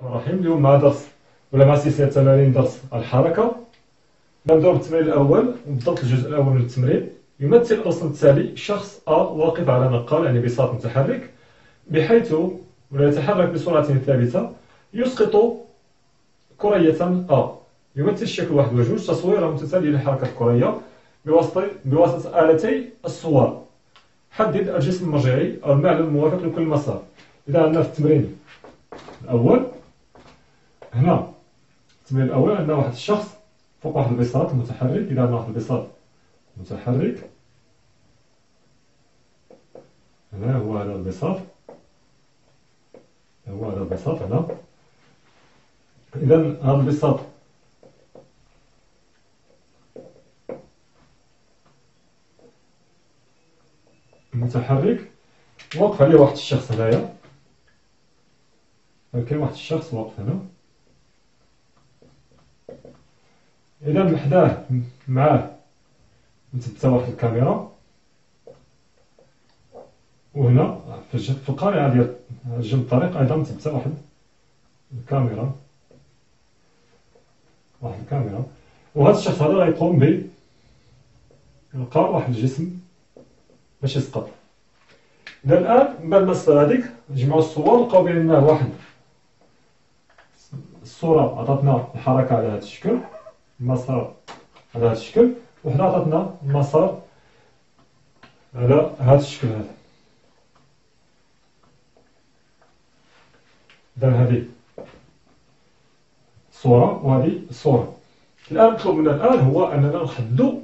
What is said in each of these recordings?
الرحمن الرحيم. اليوم مع درس ولا مع سلسلة تمارين درس الحركة. نبدأ بالتمرين الأول، وبالضبط الجزء الأول من التمرين. يمثل الرسم التالي شخص أ واقف على نقال، يعني بساط متحرك، بحيث ولا يتحرك بسرعة ثابتة يسقط كرية أ. يمثل الشكل 1 و2 تصويرة متتالية لحركة الكرية بواسطة آلتي الصور. حدد الجسم المرجعي أو المعلم الموافق لكل مسار. إذا عندنا في التمرين الأول هنا، التمرين الأول عندنا واحد الشخص فوق واحد البساط متحرك. إذا عندنا واحد البساط متحرك، هنا هو هذا البساط، هو هذا البساط هنا. إذا هذا البساط متحرك واقف عليه واحد الشخص هنايا، كاين واحد الشخص واقف هنا. إذا حداه معاه مثبتة واحد الكاميرا، وهنا في القارعة ديال جنب الطريق أيضا مثبتة واحد الكاميرا، وهذا الشخص هذا غيقوم بإلقاء واحد الجسم باش يسقط. إذا الآن من بعد ما سقط هذيك نجمعو الصور، لقاو بأن واحد الصورة عطاتنا الحركة على هذا الشكل، المسار على هذا الشكل، وحدة عطاتنا المسار على هذا الشكل هذا. إذا هذه الصورة وهذه الصورة. الآن المطلوب منا الآن هو أننا نحددو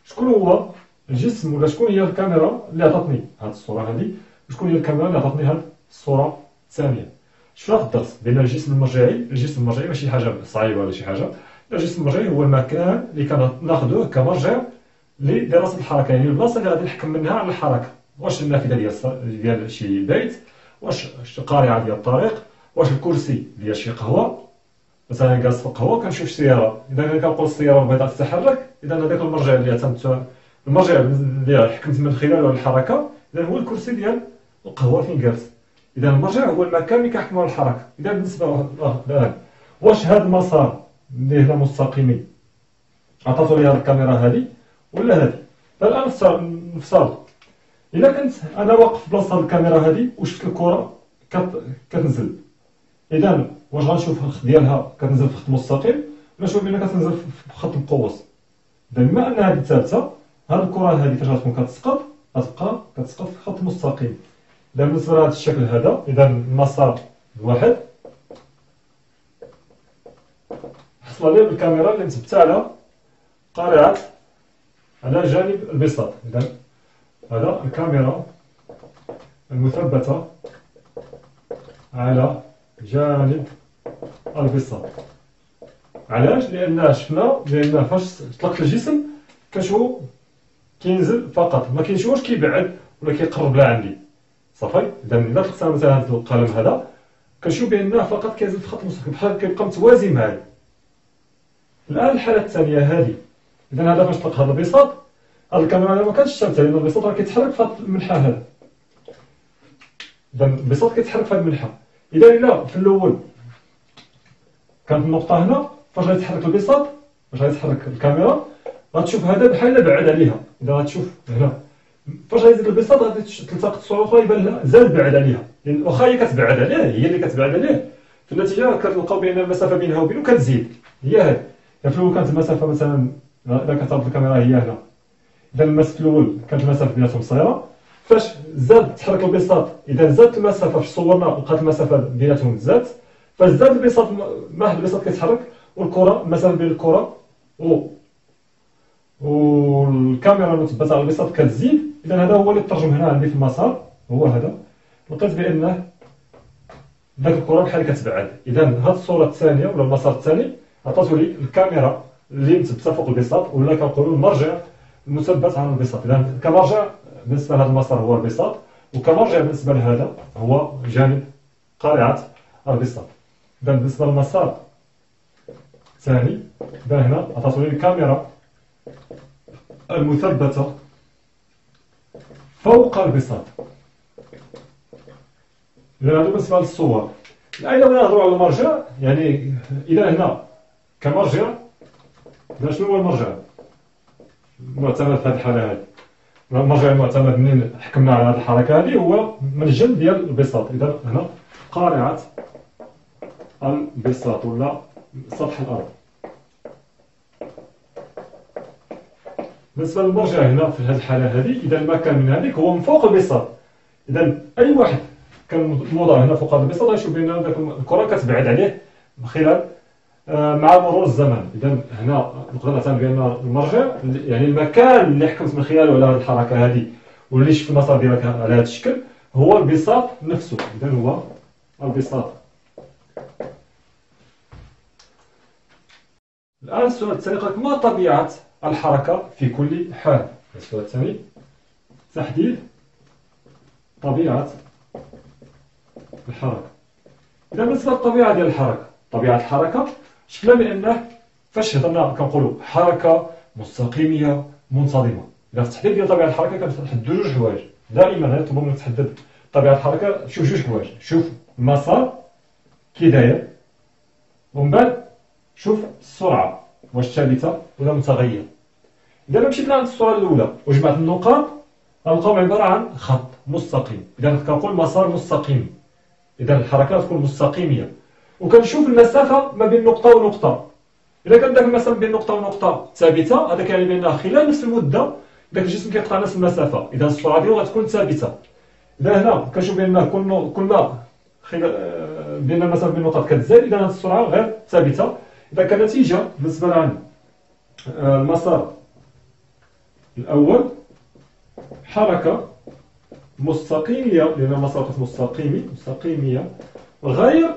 شكون هو الجسم ولا شكون هي الكاميرا اللي عطاتني هذه الصورة هذه، وشكون هي الكاميرا اللي عطاتني هذه الصورة الثانية. شفنا في الدرس بأن الجسم المرجعي ماشي حاجة صعيبة ولا شي حاجة. الجسم المرجعي هو المكان اللي كناخذوه كمرجع لدراسة الحركة، يعني البلاصة اللي غادي نحكم منها على الحركة. واش النافذة ديال شي بيت، واش القارعة ديال الطريق، واش الكرسي ديال شي قهوة، مثلا جالس في القهوة كنشوف السيارة. إذا كنقول السيارة البيضاء تتحرك، إذا هذاك المرجع اللي حكمت من خلاله الحركة، إذا هو الكرسي ديال القهوة فين جالس. إذا المرجع هو المكان اللي كيحكم على الحركة. إذا بالنسبة لهذا، واش هذا المسار اللي هنا مستقيمي عطاتو لي هذه الكاميرا هذه ولا هذه؟ فالآن نفترض إذا كنت أنا واقف في بلاصة الكاميرا هذه وشفت الكرة كتنزل، إذا واش غنشوف الخط ديالها كتنزل في خط مستقيم ولا نشوف بأنها كتنزل في خط مقوس؟ إذا بما أن هذه ثابتة، هذه الكرة هذه فاش غتكون كتسقط غتبقى كتسقط في خط مستقيم. إذا بالنسبة لهذا الشكل هذا، إذا المسار الواحد حصل لي بالكاميرا اللي مثبتة على قارعة على جانب البساط. إذا هذا الكاميرا المثبتة على جانب البساط. علاش؟ لأن شفنا بأن فاش طلقت الجسم كنشوفو كينزل فقط، ما كنشوفوش كيبعد ولا كيقرب لا عندي صافي. إذا إلا طلقت مثلا هذا القلم هذا كنشوف بأنه فقط كينزل في خط مستقيم، بحال كيبقى متوازي معايا. الآن الحالة الثانية هذه، إذا هذا فاش طلق هذا البساط، هذه الكاميرا ما كانتش ثابتة لأن البساط راه كيتحرك في هذا المنحى هذا. إذا البساط كيتحرك في هذا المنحى. إذا إلا في الأول كانت النقطة هنا، فاش غيتحرك البساط، فاش غيتحرك الكاميرا غتشوف هذا بحال بعد عليها. إذا غتشوف هنا فاش غيزيد البساط غادي تلتقط صورة أخرى يبان لها زاد بعد عليها، لأن واخا هي كتبعد عليه، هي اللي كتبعد عليه، في النتيجة كتلقاو بأن المسافة بينها وبينه كتزيد. هي هذه. يعني في الأول كانت المسافة مثلا، إذا كتهبط الكاميرا هي هنا، إذا المسافة في الأول كانت المسافة بيناتهم صغيرة، فاش زاد تحرك البساط، إذا زادت المسافة فاش صورنا لقات المسافة بيناتهم تزادت، فاش زاد البساط ما البساط كيتحرك والكرة، المسافة بين الكرة والكاميرا المثبتة على البساط كتزيد. إذا هذا هو اللي ترجم هنا عندي في المسار، هو هذا. لقيت بأن داك الكرة بحال كتبعد. إذا هذه الصورة الثانية ولا المسار الثاني عطاتو لي الكاميرا اللي مثبتة فوق البساط، ولا كنقولوا المرجع المثبت على البساط. إذا كمرجع بالنسبة لهذا المسار هو البساط، وكمرجع بالنسبة لهذا هو جانب قارعة البساط. إذا بالنسبة للمسار الثاني، إذا هنا عطاتو لي الكاميرا المثبتة فوق البساط. إذا هادو بالنسبة للصور. أيضا نهضروا على المرجع، يعني إذا هنا كمرجع، إذا شنو هو المرجع؟ المعتمد في هذه الحالة هذه، المرجع المعتمد منين حكمنا على هذه الحركة هذه هو من الجنب ديال البساط. إذا هنا قارعة البساط ولا سطح الأرض. بالنسبة للمرجع هنا في هذه الحالة هذه، إذا المكان من هذيك هو من فوق البساط. إذا أي واحد كان موضع هنا فوق هذا البساط غيشوف بأن هذاك الكرة كتبعد عليه من خلال مع مرور الزمن. إذا هنا نقدر نعتبر بأن المرجع يعني المكان اللي حكمت من خلاله على هذه الحركة هذه واللي شفت المسار ديالك على هذا الشكل هو البساط نفسه. إذا هو البساط. الآن السؤال الثاني قال لك ما طبيعة الحركة في كل حال؟ السؤال الثاني تحديد طبيعة الحركة. إذا بالنسبة للطبيعة ديال الحركة، طبيعة الحركة شفنا بأنه فاش هضرنا كنقولوا حركة مستقيمية منتظمة. إذا في التحديد ديال طبيعة الحركة كنحددوا جوج حوايج دائما. غير طلبوا منك تحدد طبيعة الحركة، شوف جوج حوايج، شوف المسار كي داير، ومن بعد شوف السرعة واش ثابتة ولا متغيرة. إذا مشيت لعند الصورة الأولى وجمعت النقاط غنلقاو عبارة عن خط مستقيم. إذا كنقول مسار مستقيم، إذا الحركة تكون مستقيمية. وكنشوف المسافة ما بين نقطة ونقطة. إذا كان داك المسافة بين نقطة ونقطة ثابتة، هذا كيعني بأن خلال نفس المدة داك الجسم كيقطع نفس المسافة، إذا السرعة ديالو غتكون ثابتة. إذا هنا كنشوف بأن كل ما بين المسافة بين النقط كتزاد، إذا هذه السرعة غير ثابتة. إذا كنتيجة بالنسبة لعند المسار الأول حركة مستقيمية، لأن المسار مستقيمية غير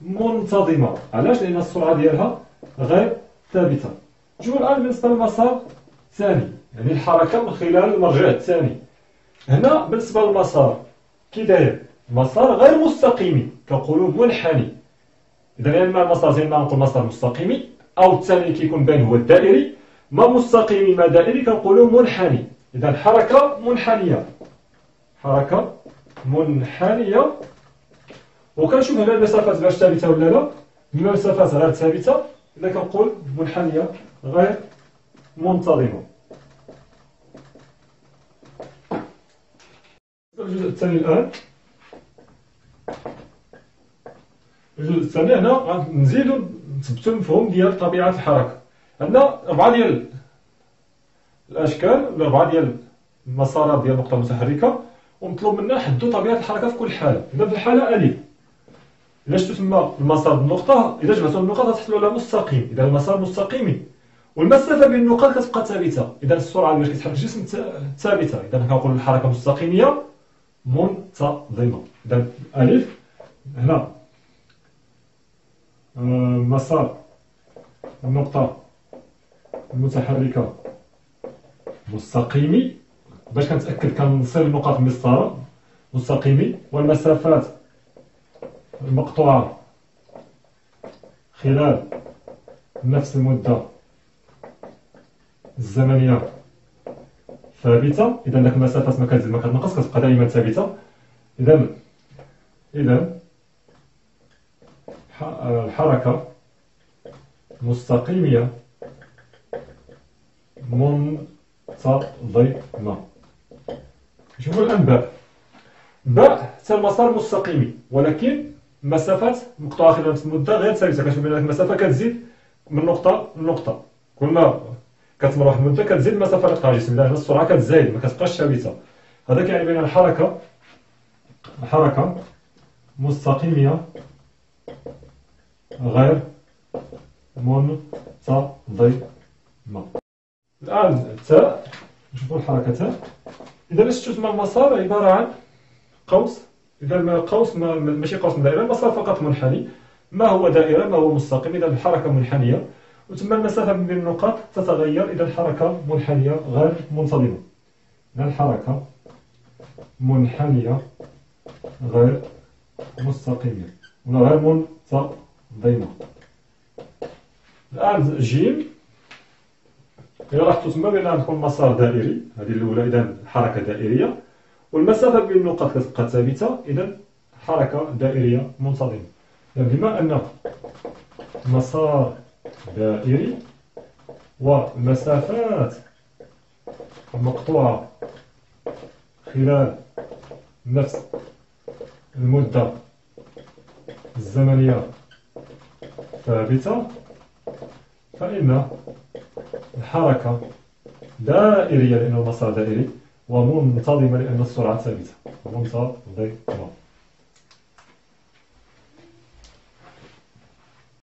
منتظمة. علاش؟ لأن السرعة ديالها غير ثابتة. نشوفوا الآن بالنسبة للمسار الثاني، يعني الحركة من خلال المرجع الثاني. هنا بالنسبة للمسار كي داير؟ مسار غير مستقيمي، كنقولوا منحني. إذا يا إما المسار زي ما نقول مسار مستقيمي، أو الثاني اللي كيكون باين هو الدائري. ما مستقيمي ما دائري كنقولوا منحني. إذا حركة منحنية، حركة منحنية. وكنشوف هنا المسافات واش ثابتة ولا لا. بما المسافات غير ثابتة إذا كنقول منحنية غير منتظمة. الجزء الثاني الآن، الجزء الثاني هنا غنزيدو نثبتو المفهوم ديال طبيعة الحركة. عندنا 4 ديال الأشكال ولا 4 ديال المسارات ديال النقطة المتحركة، ومطلوب منا نحددو طبيعة الحركة في كل حالة. إذا في الحالة ألف، إذا شفتو تما المسار بالنقطة، إذا جمعتو النقط غتحصلوا على مستقيم. إذا المسار مستقيمي والمسافة بين النقط كتبقى ثابتة، إذا السرعة باش كيتحرك الجسم ثابتة. إذا كنقول الحركة مستقيمية منتظمة. إذا ألف هنا مسار النقطة المتحركة مستقيمي، باش كنتأكد كنصل النقاط المسطرة مستقيمي، والمسافات المقطوعة خلال نفس المدة الزمنية ثابتة. إذا داك المسافات ما كتزيد ما كتنقص، كتبقى دائما ثابتة. إذا الحركة مستقيمية منتظمة. نشوفوا الآن باء حتى المسار مستقيمي، ولكن مسافات مقطوعة خلال نفس المدة غير ثابتة. كنشوف بأن المسافة كتزيد من نقطة لنقطة، كل ما كتمر واحد المدة كتزيد المسافة اللي قطعها الجسم. إذا هنا السرعة كتزايد ما كتبقاش ثابتة. هذا كيعني بأن الحركة مستقيمية غير منتظمة. الآن تاء، نشوفوا الحركة تاء. إذا شفتوا تما المسار عبارة عن قوس. إذا القوس ماشي قوس من دائرة، المسار فقط منحني. ما هو دائرة ما هو مستقيم. إذا الحركة منحنية، وتما المسافة بين النقاط تتغير. إذا الحركة منحنية غير منتظمة. إذا الحركة منحنية غير مستقيمة ولا غير منتظمة. الآن جيم، إذا لاحظتوا تما بأن عندكم مسار دائري، هذه الأولى، إذا حركة دائرية، والمسافة بين النقاط كتبقى ثابتة. إذا حركة دائرية منتظمة. بما أن مسار دائري ومسافات مقطوعة خلال نفس المدة الزمنية ثابتة، فإن الحركة دائرية لأن المسار دائري، ومنتظمة لأن السرعة ثابتة. منتظمة.